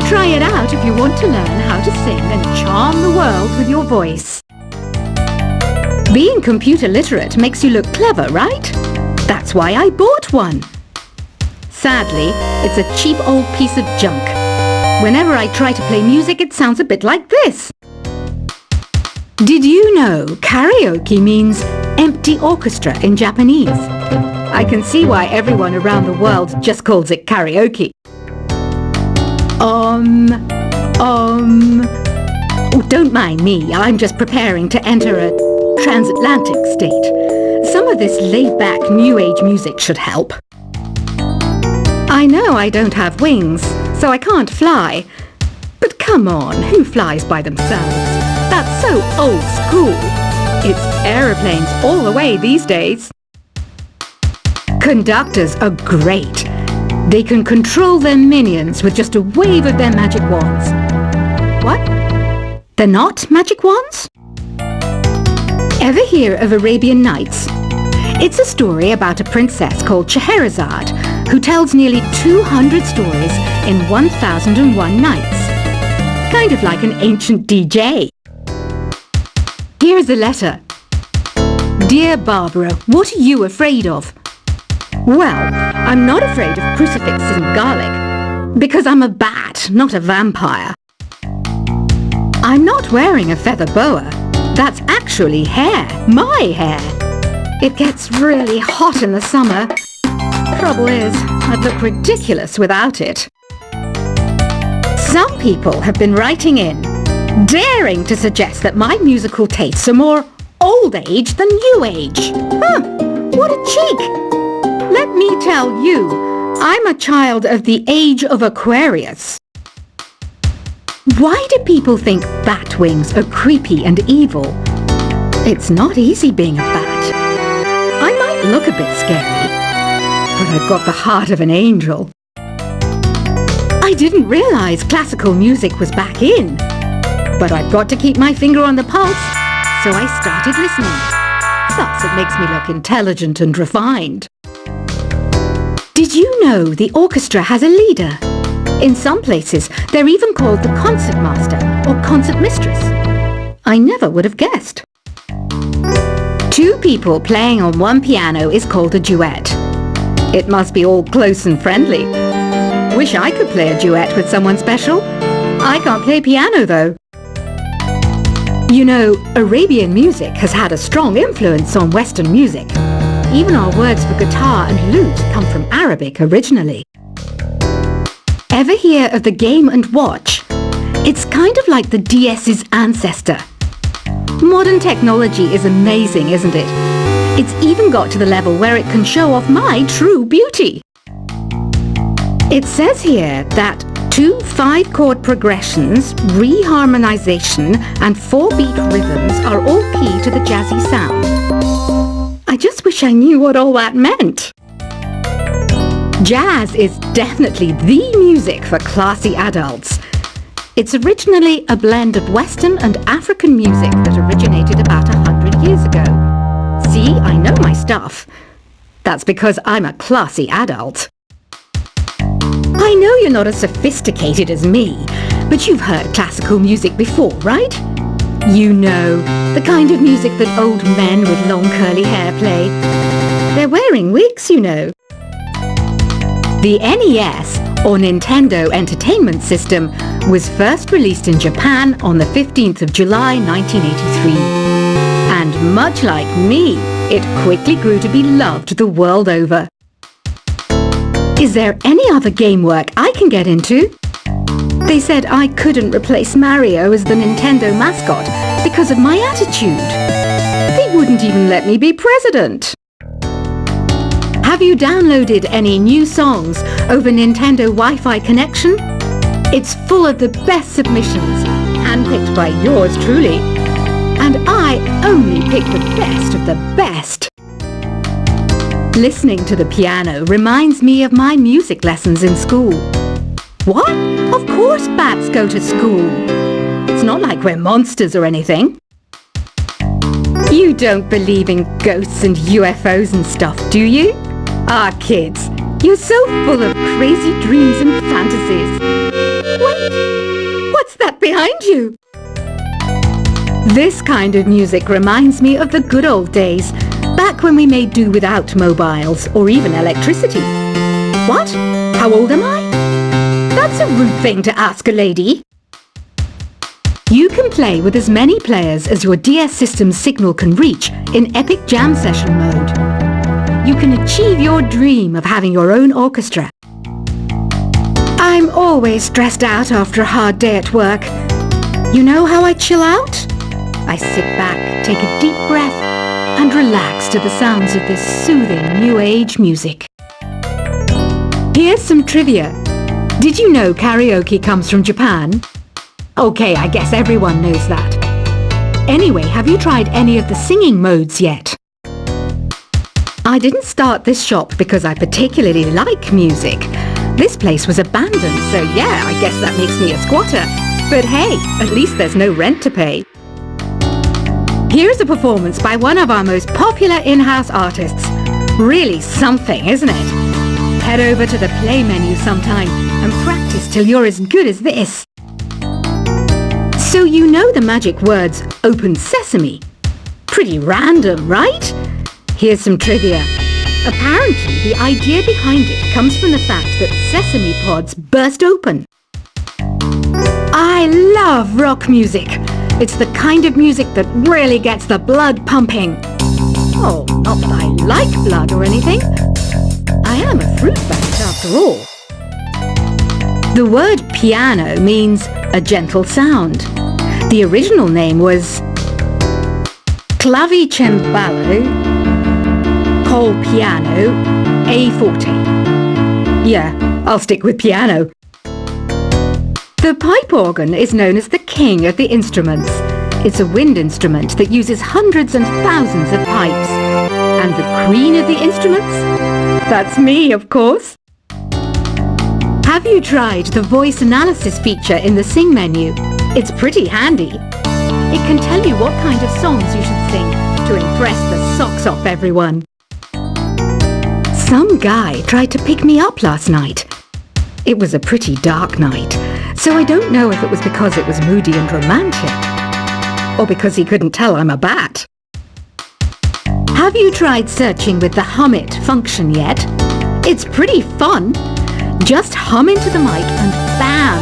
Try it out if you want to learn how to sing and charm the world with your voice. Being computer literate makes you look clever, right? That's why I bought one. Sadly, it's a cheap old piece of junk. Whenever I try to play music, it sounds a bit like this. Did you know karaoke means empty orchestra in Japanese? I can see why everyone around the world just calls it karaoke. Oh, don't mind me. I'm just preparing to enter a transatlantic state. Some of this laid-back New Age music should help. I know I don't have wings, so I can't fly. But come on, who flies by themselves? That's so old school. It's aeroplanes all the way these days. Conductors are great. They can control their minions with just a wave of their magic wands. What? They're not magic wands? Ever hear of Arabian Nights? It's a story about a princess called Scheherazade who tells nearly 200 stories in 1001 nights. Kind of like an ancient DJ. Here's a letter. Dear Barbara, what are you afraid of? Well, I'm not afraid of crucifixes and garlic, because I'm a bat, not a vampire. I'm not wearing a feather boa. That's actually hair, my hair. It gets really hot in the summer. Trouble is, I'd look ridiculous without it. Some people have been writing in, daring to suggest that my musical tastes are more old age than new age. Huh, what a cheek! Let me tell you, I'm a child of the age of Aquarius. Why do people think bat wings are creepy and evil? It's not easy being a bat. I might look a bit scary, but I've got the heart of an angel. I didn't realize classical music was back in, but I've got to keep my finger on the pulse, so I started listening. Plus, it makes me look intelligent and refined. Did you know the orchestra has a leader? In some places, they're even called the concert master or concert mistress. I never would have guessed. Two people playing on one piano is called a duet. It must be all close and friendly. Wish I could play a duet with someone special. I can't play piano though. You know, Arabian music has had a strong influence on Western music. Even our words for guitar and lute come from Arabic originally. Ever hear of the Game & Watch? It's kind of like the DS's ancestor. Modern technology is amazing, isn't it? It's even got to the level where it can show off my true beauty. It says here that 2 5-chord progressions, reharmonization and 4-beat rhythms are all key to the jazzy sound. I just wish I knew what all that meant. Jazz is definitely the music for classy adults. It's originally a blend of Western and African music that originated about 100 years ago. See, I know my stuff. That's because I'm a classy adult. I know you're not as sophisticated as me, but you've heard classical music before, right? You know, the kind of music that old men with long curly hair play. They're wearing wigs, you know. The NES, or Nintendo Entertainment System, was first released in Japan on the 15th of July 1983. And much like me, it quickly grew to be loved the world over. Is there any other game work I can get into? They said I couldn't replace Mario as the Nintendo mascot because of my attitude. They wouldn't even let me be president. Have you downloaded any new songs over Nintendo Wi-Fi connection? It's full of the best submissions, handpicked by yours truly. And I only pick the best of the best. Listening to the piano reminds me of my music lessons in school. What? Of course bats go to school. It's not like we're monsters or anything. You don't believe in ghosts and UFOs and stuff, do you? Ah, kids, you're so full of crazy dreams and fantasies. Wait, This kind of music reminds me of the good old days, back when we made do without mobiles or even electricity. What? How old am I? That's a rude thing to ask a lady. You can play with as many players as your DS system's signal can reach in Epic Jam Session mode. You can achieve your dream of having your own orchestra. I'm always stressed out after a hard day at work. You know how I chill out? I sit back, take a deep breath, and relax to the sounds of this soothing new age music. Here's some trivia. Did you know karaoke comes from Japan? Okay, I guess everyone knows that. Anyway, have you tried any of the singing modes yet? I didn't start this shop because I particularly like music. This place was abandoned, so yeah, I guess that makes me a squatter. But hey, at least there's no rent to pay. Here's a performance by one of our most popular in-house artists. Really something, isn't it? Head over to the play menu sometime and practice till you're as good as this. So you know the magic words "Open Sesame"? Pretty random, right? Here's some trivia. Apparently, the idea behind it comes from the fact that sesame pods burst open. I love rock music. It's the kind of music that really gets the blood pumping. Oh, not that I like blood or anything. I am a fruit bat after all. The word piano means a gentle sound. The original name was clavicembalo col piano a forte. Yeah, I'll stick with piano. The pipe organ is known as the king of the instruments. It's a wind instrument that uses hundreds and thousands of pipes. And the queen of the instruments? That's me, of course. Have you tried the voice analysis feature in the Sing menu? It's pretty handy. It can tell you what kind of songs you should sing to impress the socks off everyone. Some guy tried to pick me up last night. It was a pretty dark night, so I don't know if it was because it was moody and romantic, or because he couldn't tell I'm a bat. Have you tried searching with the Hum It function yet? It's pretty fun. Just hum into the mic and bam!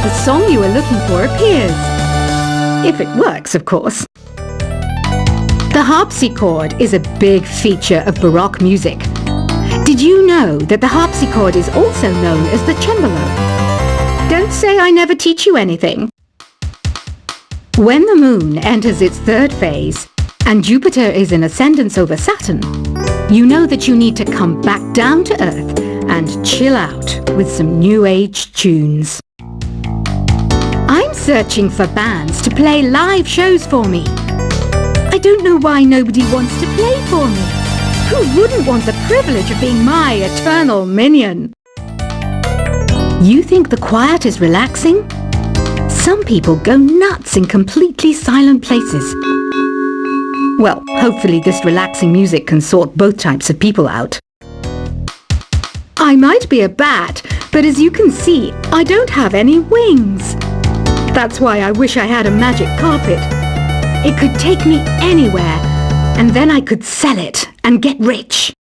The song you were looking for appears. If it works, of course. The harpsichord is a big feature of Baroque music. Did you know that the harpsichord is also known as the cembalo? Don't say I never teach you anything. When the moon enters its third phase and Jupiter is in ascendance over Saturn, you know that you need to come back down to Earth and chill out with some new age tunes. I'm searching for bands to play live shows for me. I don't know why nobody wants to play for me. Who wouldn't want the privilege of being my eternal minion? You think the quiet is relaxing? Some people go nuts in completely silent places. Well, hopefully this relaxing music can sort both types of people out. I might be a bat, but as you can see, I don't have any wings. That's why I wish I had a magic carpet. It could take me anywhere, and then I could sell it and get rich.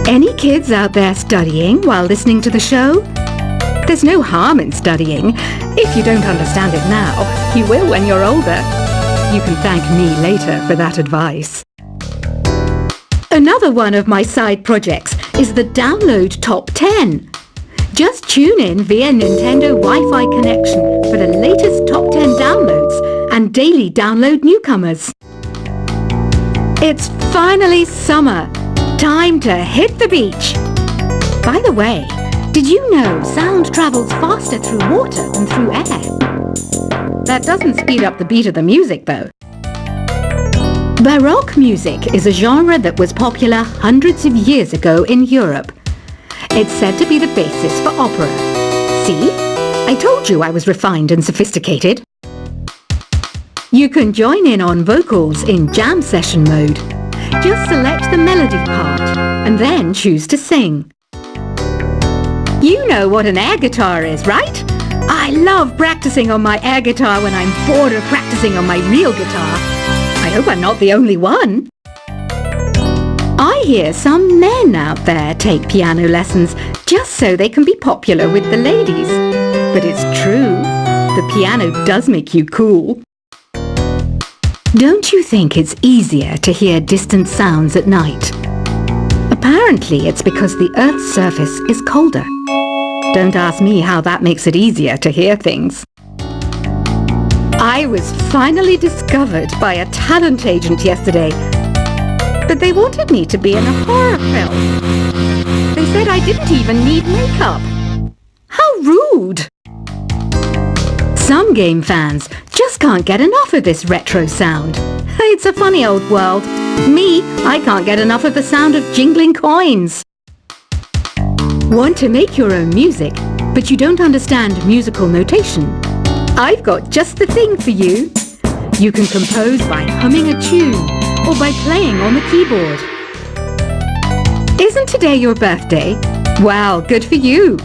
Any kids out there studying while listening to the show? There's no harm in studying. If you don't understand it now, you will when you're older. You can thank me later for that advice. Another one of my side projects is the Download Top 10. Just tune in via Nintendo Wi-Fi connection for the latest Top 10 downloads and daily download newcomers. It's finally summer. Time to hit the beach. By the way, did you know sound travels faster through water than through air? That doesn't speed up the beat of the music, though. Baroque music is a genre that was popular hundreds of years ago in Europe. It's said to be the basis for opera. See? I told you I was refined and sophisticated. You can join in on vocals in jam session mode. Just select the melody part and then choose to sing. You know what an air guitar is, right? I love practicing on my air guitar when I'm bored of practicing on my real guitar. I hope I'm not the only one. I hear some men out there take piano lessons just so they can be popular with the ladies. But it's true, the piano does make you cool. Don't you think it's easier to hear distant sounds at night? Apparently it's because the Earth's surface is colder. Don't ask me how that makes it easier to hear things. I was finally discovered by a talent agent yesterday, but they wanted me to be in a horror film. They said I didn't even need makeup. How rude! Some game fans just can't get enough of this retro sound. It's a funny old world. Me, I can't get enough of the sound of jingling coins. Want to make your own music, but you don't understand musical notation? I've got just the thing for you. You can compose by humming a tune or by playing on the keyboard. Isn't today your birthday? Well, good for you.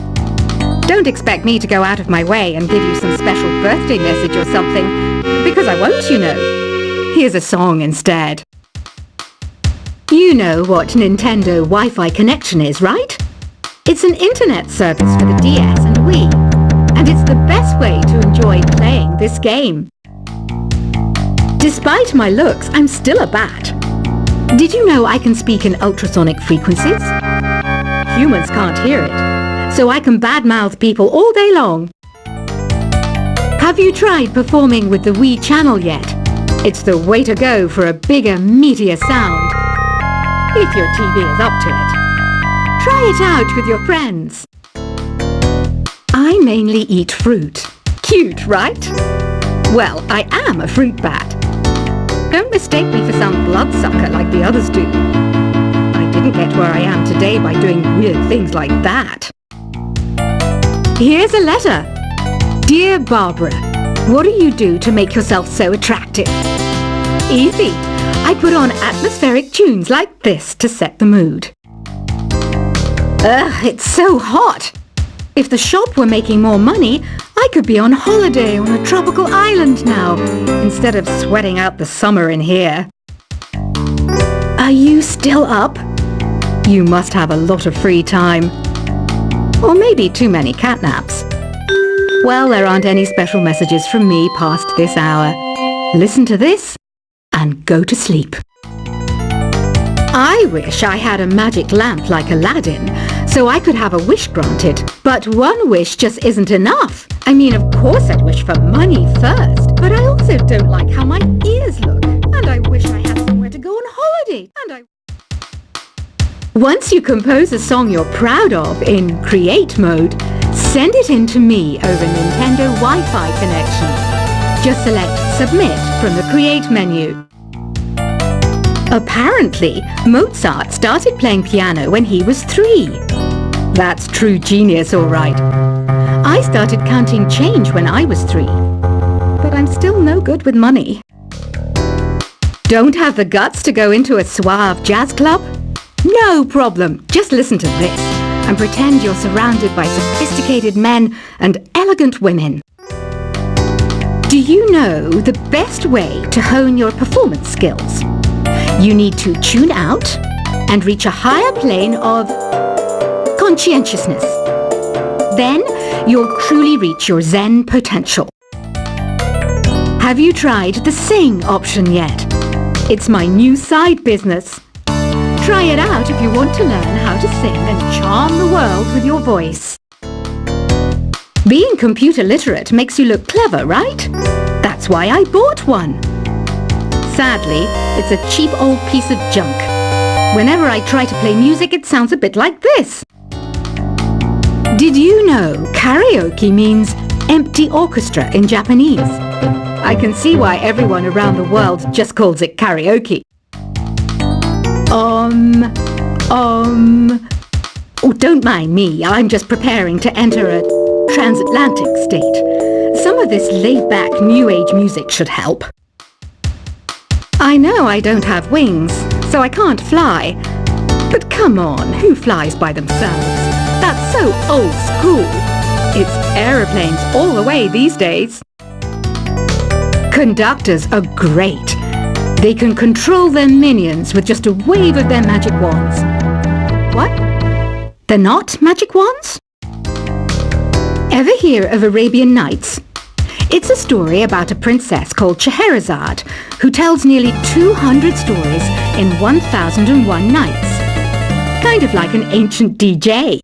Don't expect me to go out of my way and give you some special birthday message or something, because I won't, you know. Here's a song instead. You know what Nintendo Wi-Fi connection is, right? It's an internet service for the DS and Wii, and it's the best way to enjoy playing this game. Despite my looks, I'm still a bat. Did you know I can speak in ultrasonic frequencies? Humans can't hear it, so I can badmouth people all day long. Have you tried performing with the Wii channel yet? It's the way to go for a bigger, meatier sound. If your TV is up to it. Try it out with your friends. I mainly eat fruit. Cute, right? Well, I am a fruit bat. Don't mistake me for some bloodsucker like the others do. I didn't get where I am today by doing weird things like that. Here's a letter. Dear Barbara, what do you do to make yourself so attractive? Easy. I put on atmospheric tunes like this to set the mood. Ugh, it's so hot. If the shop were making more money, I could be on holiday on a tropical island now, instead of sweating out the summer in here. Are you still up? You must have a lot of free time. Or maybe too many catnaps. Well, there aren't any special messages from me past this hour. Listen to this and go to sleep. I wish I had a magic lamp like Aladdin, so I could have a wish granted. But one wish just isn't enough. I mean, of course I'd wish for money first, but I also don't like how my ears look. And I wish I had somewhere to go on holiday. Once you compose a song you're proud of in Create mode, send it in to me over Nintendo Wi-Fi connection. Just select Submit from the Create menu. Apparently, Mozart started playing piano when he was 3. That's true genius, all right. I started counting change when I was 3. But I'm still no good with money. Don't have the guts to go into a suave jazz club? No problem. Just listen to this and pretend you're surrounded by sophisticated men and elegant women. Do you know the best way to hone your performance skills? You need to tune out and reach a higher plane of conscientiousness. Then you'll truly reach your Zen potential. Have you tried the Sing option yet? It's my new side business. Try it out if you want to learn how to sing and charm the world with your voice. Being computer literate makes you look clever, right? That's why I bought one. Sadly, it's a cheap old piece of junk. Whenever I try to play music, it sounds a bit like this. Did you know karaoke means empty orchestra in Japanese? I can see why everyone around the world just calls it karaoke. Oh, don't mind me. I'm just preparing to enter a transatlantic state. Some of this laid-back new age music should help. I know I don't have wings, so I can't fly. But come on, who flies by themselves? That's so old school. It's aeroplanes all the way these days. Conductors are great. They can control their minions with just a wave of their magic wands. What? They're not magic wands? Ever hear of Arabian Nights? It's a story about a princess called Scheherazade who tells nearly 200 stories in 1001 nights. Kind of like an ancient DJ.